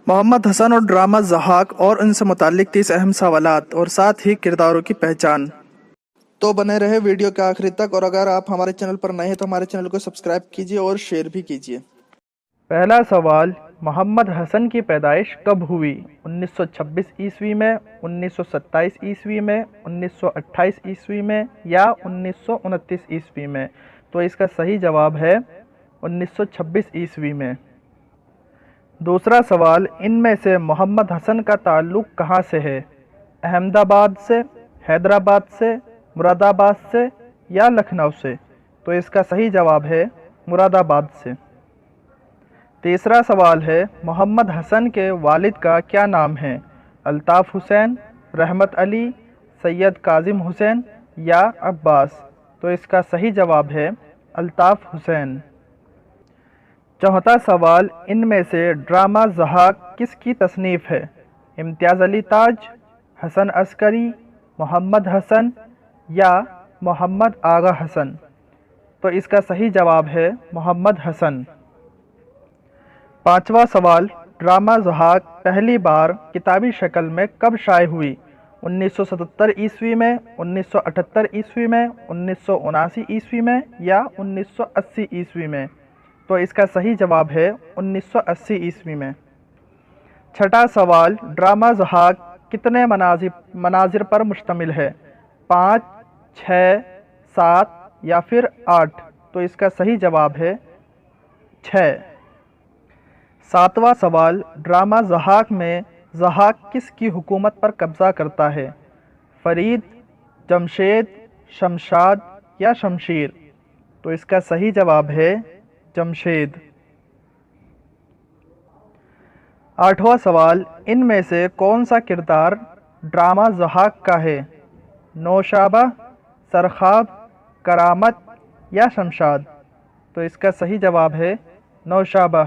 محمد حسن اور ڈرامہ ضحاک اور ان سے متعلق 30 اہم سوالات اور ساتھ ہی کرداروں کی پہچان۔ تو بنے رہے ویڈیو کے آخری تک، اور اگر آپ ہمارے چینل پر نئے ہیں تو ہمارے چینل کو سبسکرائب کیجیے اور شیئر بھی کیجیے۔ پہلا سوال، محمد حسن کی پیدائش کب ہوئی؟ 1926 عیسوی میں، 1927 عیسوی میں، 1928 عیسوی میں یا 1929 عیسوی میں؟ تو اس کا صحیح جواب ہے 1926 عیسوی میں۔ دوسرا سوال، ان میں سے محمد حسن کا تعلق کہاں سے ہے؟ احمد آباد سے، حیدرآباد سے، مراد آباد سے یا لکھنؤ سے؟ تو اس کا صحیح جواب ہے مراد آباد سے۔ تیسرا سوال ہے، محمد حسن کے والد کا کیا نام ہے؟ الطاف حسین، رحمت علی، سید کاظم حسین یا عباس؟ تو اس کا صحیح جواب ہے الطاف حسین۔ چوتھا سوال، ان میں سے ڈرامہ ضحاک کس کی تصنیف ہے؟ امتیاز علی تاج، حسن عسکری، محمد حسن یا محمد آغا حسن؟ تو اس کا صحیح جواب ہے محمد حسن۔ پانچواں سوال، ڈرامہ ضحاک پہلی بار کتابی شکل میں کب شائع ہوئی؟ 1977 عیسوی میں، 1978 عیسوی میں، 1979 عیسوی میں یا 1980 عیسوی میں؟ تو اس کا صحیح جواب ہے 1980 عیسوی میں۔ چھٹا سوال، ڈرامہ ضحاک کتنے مناظر پر مشتمل ہے؟ 5، 6، 7 یا پھر 8؟ تو اس کا صحیح جواب ہے 6۔ ساتواں سوال، ڈرامہ ضحاک میں ضحاک کس کی حکومت پر قبضہ کرتا ہے؟ فرید، جمشید، شمشاد یا شمشیر؟ تو اس کا صحیح جواب ہے جمشید۔ آٹھواں سوال، ان میں سے کون سا کردار ڈرامہ ضحاک کا ہے؟ نوشابہ، سرخاب، کرامت یا شمشاد؟ تو اس کا صحیح جواب ہے نوشابہ۔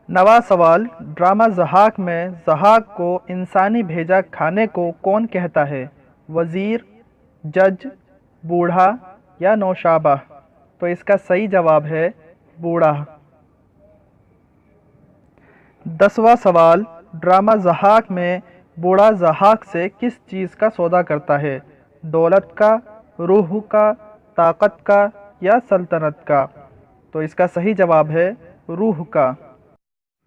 نواں سوال، ڈرامہ ضحاک میں ضحاک کو انسانی بھیجا کھانے کو کون کہتا ہے؟ وزیر، جج، بوڑھا یا نوشابہ؟ تو اس کا صحیح جواب ہے بوڑھا۔ 10واں سوال، ڈرامہ ضحاک میں بوڑھا ضحاک سے کس چیز کا سودا کرتا ہے؟ دولت کا، روح کا، طاقت کا یا سلطنت کا؟ تو اس کا صحیح جواب ہے روح کا۔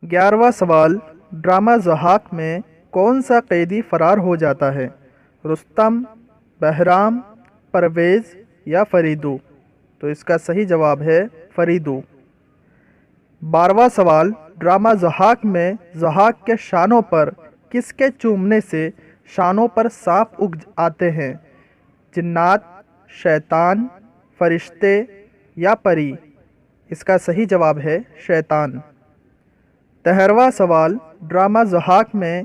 11واں سوال، ڈرامہ ضحاک میں کون سا قیدی فرار ہو جاتا ہے؟ رستم، بہرام، پرویز یا فریدو؟ تو اس کا صحیح جواب ہے فریدو۔ 12واں سوال، ڈرامہ ضحاک میں ضحاک کے شانوں پر کس کے چومنے سے شانوں پر سانپ اگ آتے ہیں؟ جنات، شیطان، فرشتے یا پری؟ اس کا صحیح جواب ہے شیطان۔ 13واں سوال، ڈرامہ ضحاک میں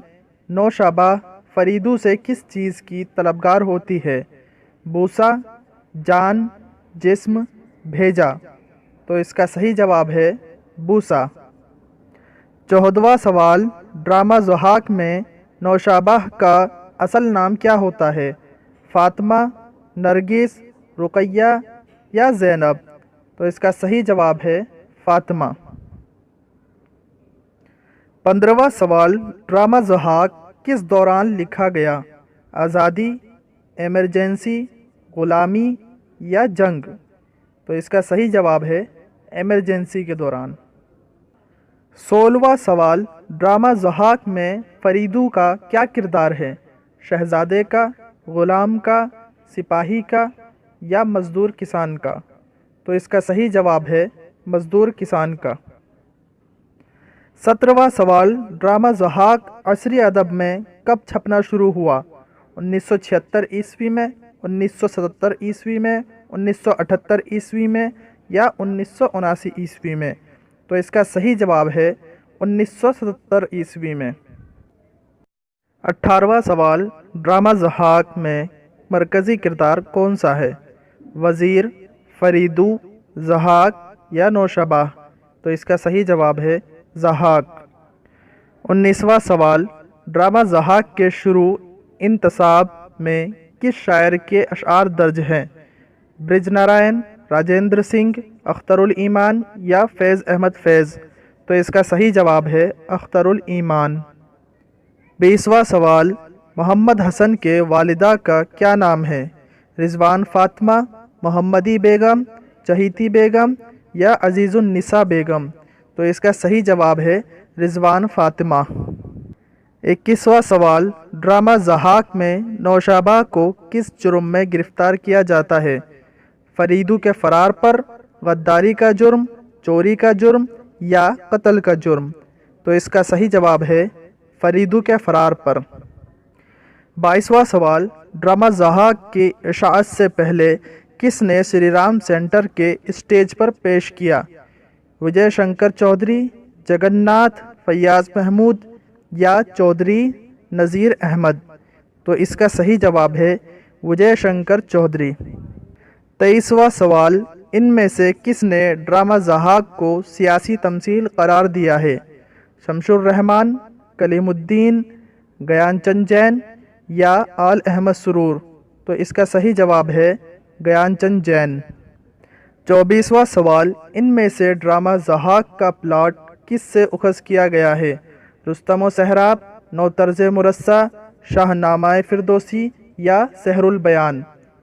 نوشابہ فریدو سے کس چیز کی طلبگار ہوتی ہے؟ بوسہ، جان، جسم، بھیجا؟ تو اس کا صحیح جواب ہے بوسہ۔ 14واں سوال، ڈرامہ ضحاک میں نوشابہ کا اصل نام کیا ہوتا ہے؟ فاطمہ، نرگس، رقیہ یا زینب؟ تو اس کا صحیح جواب ہے فاطمہ۔ 15واں سوال، ڈرامہ ضحاک کس دوران لکھا گیا؟ آزادی، ایمرجنسی، غلامی یا جنگ؟ تو اس کا صحیح جواب ہے ایمرجنسی کے دوران۔ 16واں سوال، ڈرامہ ضحاک میں فریدو کا کیا کردار ہے؟ شہزادے کا، غلام کا، سپاہی کا یا مزدور کسان کا؟ تو اس کا صحیح جواب ہے مزدور کسان کا۔ 17واں سوال، ڈرامہ ضحاک عصری ادب میں کب چھپنا شروع ہوا؟ 1976 عیسوی میں، 1977 عیسوی میں، 1978 عیسوی میں یا 1979 عیسوی میں؟ تو اس کا صحیح جواب ہے 1977 عیسوی میں۔ 18واں سوال، ڈرامہ ضحاک میں مرکزی کردار کون سا ہے؟ وزیر، فریدو، ضحاک یا نوشابہ؟ تو اس کا صحیح جواب ہے ضحاک۔ 19واں سوال، ڈرامہ ضحاک کے شروع انتصاب میں کس شاعر کے اشعار درج ہیں؟ برج نارائن، راجندر سنگھ، اختر الایمان یا فیض احمد فیض؟ تو اس کا صحیح جواب ہے اختر الایمان۔ 20واں سوال، محمد حسن کے والدہ کا کیا نام ہے؟ رضوان فاطمہ، محمدی بیگم، چہیتی بیگم یا عزیز النساء بیگم؟ تو اس کا صحیح جواب ہے رضوان فاطمہ۔ 21واں سوال، ڈرامہ ضحاک میں نوشابہ کو کس جرم میں گرفتار کیا جاتا ہے؟ فریدو کے فرار پر، غداری کا جرم، چوری کا جرم یا قتل کا جرم؟ تو اس کا صحیح جواب ہے فریدو کے فرار پر۔ 22واں سوال، ڈرامہ ضحاک کی اشاعت سے پہلے کس نے سری رام سینٹر کے اسٹیج پر پیش کیا؟ وجے شنکر چودھری، جگن ناتھ، فیاض محمود یا چودھری نذیر احمد؟ تو اس کا صحیح جواب ہے وجے شنکر چودھری۔ 23واں سوال، ان میں سے کس نے ڈرامہ ضحاک کو سیاسی تمثیل قرار دیا ہے؟ شمس الرحمان، کلیم الدین، گیان چند جین یا آل احمد سرور؟ تو اس کا صحیح جواب ہے گیان چند جین۔ 24واں سوال، ان میں سے ڈرامہ ضحاک کا پلاٹ کس سے اخذ کیا گیا ہے؟ رستم و سہراب، نو طرز مرصع، شاہ نامہ فردوسی یا سحر البیان؟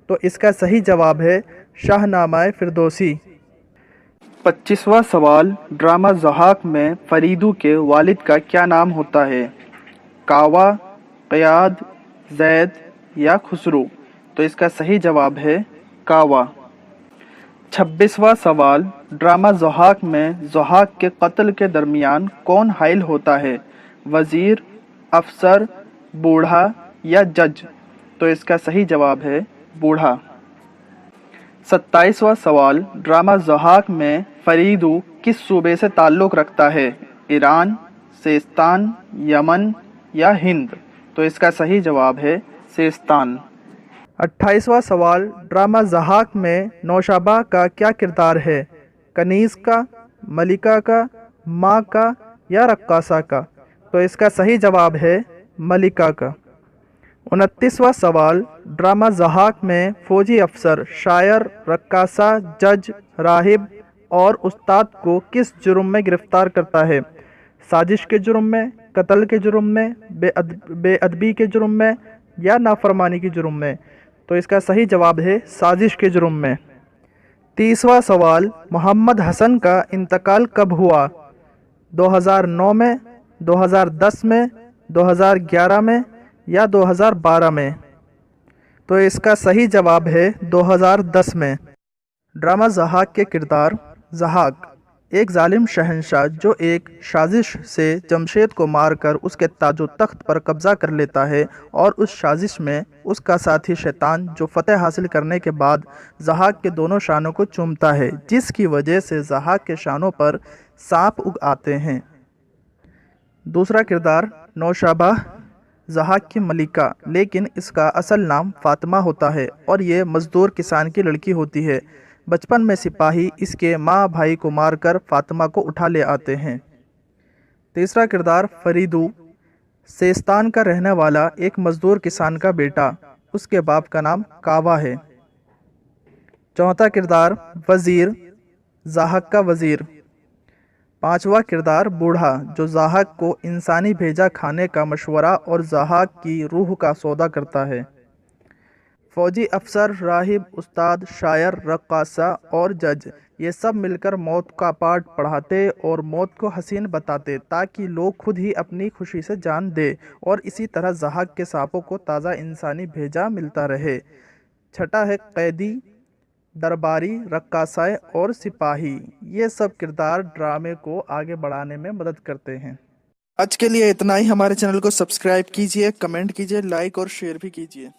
تو اس کا صحیح جواب ہے شاہ نامہ فردوسی۔ 25واں سوال، ڈرامہ ضحاک میں فریدو کے والد کا کیا نام ہوتا ہے؟ کعوہ، قیاد، زید یا خسرو؟ تو اس کا صحیح جواب ہے کعوہ۔ 26واں سوال، ڈرامہ ضحاک میں ضحاک کے قتل کے درمیان کون حائل ہوتا ہے؟ وزیر، افسر، بوڑھا یا جج؟ تو اس کا صحیح جواب ہے بوڑھا۔ 27واں سوال، ڈرامہ ضحاک میں فریدو کس صوبے سے تعلق رکھتا ہے؟ ایران، سیستان، یمن یا ہند؟ تو اس کا صحیح جواب ہے سیستان۔ 28واں سوال، ڈرامہ ضحاک میں نوشابہ کا کیا کردار ہے؟ کنیز کا، ملکہ کا، ماں کا یا رقاصہ کا؟ تو اس کا صحیح جواب ہے ملکہ کا۔ 29واں سوال، ڈرامہ ضحاک میں فوجی افسر، شاعر، رقاصہ، جج، راہب اور استاد کو کس جرم میں گرفتار کرتا ہے؟ سازش کے جرم میں، قتل کے جرم میں، بے ادبی کے جرم میں یا نافرمانی کے جرم میں؟ تو اس کا صحیح جواب ہے سازش کے جرم میں۔ 30واں سوال، محمد حسن کا انتقال کب ہوا؟ 2009 میں، 2010 میں، 2011 میں یا 2012 میں؟ تو اس کا صحیح جواب ہے 2010 میں۔ ڈرامہ ضحاک کے کردار۔ ضحاک ایک ظالم شہنشاہ جو ایک سازش سے جمشید کو مار کر اس کے تاج و تخت پر قبضہ کر لیتا ہے، اور اس سازش میں اس کا ساتھی شیطان جو فتح حاصل کرنے کے بعد ضحاک کے دونوں شانوں کو چومتا ہے، جس کی وجہ سے ضحاک کے شانوں پر سانپ اگ آتے ہیں۔ دوسرا کردار، نوشابہ ضحاک کی ملکہ، لیکن اس کا اصل نام فاطمہ ہوتا ہے اور یہ مزدور کسان کی لڑکی ہوتی ہے۔ بچپن میں سپاہی اس کے ماں بھائی کو مار کر فاطمہ کو اٹھا لے آتے ہیں۔ تیسرا کردار، فریدو سیستان کا رہنے والا ایک مزدور کسان کا بیٹا، اس کے باپ کا نام کعوہ ہے۔ چوتھا کردار، وزیر ضحاک کا وزیر۔ پانچواں کردار، بوڑھا جو ضحاک کو انسانی بھیجا کھانے کا مشورہ اور ضحاک کی روح کا سودا کرتا ہے۔ فوجی افسر، راہب، استاد، شاعر، رقاصہ اور جج، یہ سب مل کر موت کا پاٹ پڑھاتے اور موت کو حسین بتاتے تاکہ لوگ خود ہی اپنی خوشی سے جان دے، اور اسی طرح ضحاک کے سانپوں کو تازہ انسانی بھیجا ملتا رہے۔ چھٹا ہے قیدی، درباری، رقاصہ اور سپاہی۔ یہ سب کردار ڈرامے کو آگے بڑھانے میں مدد کرتے ہیں۔ آج کے لیے اتنا ہی۔ ہمارے چینل کو سبسکرائب کیجیے، کمنٹ کیجیے، لائک اور شیئر بھی کیجیے۔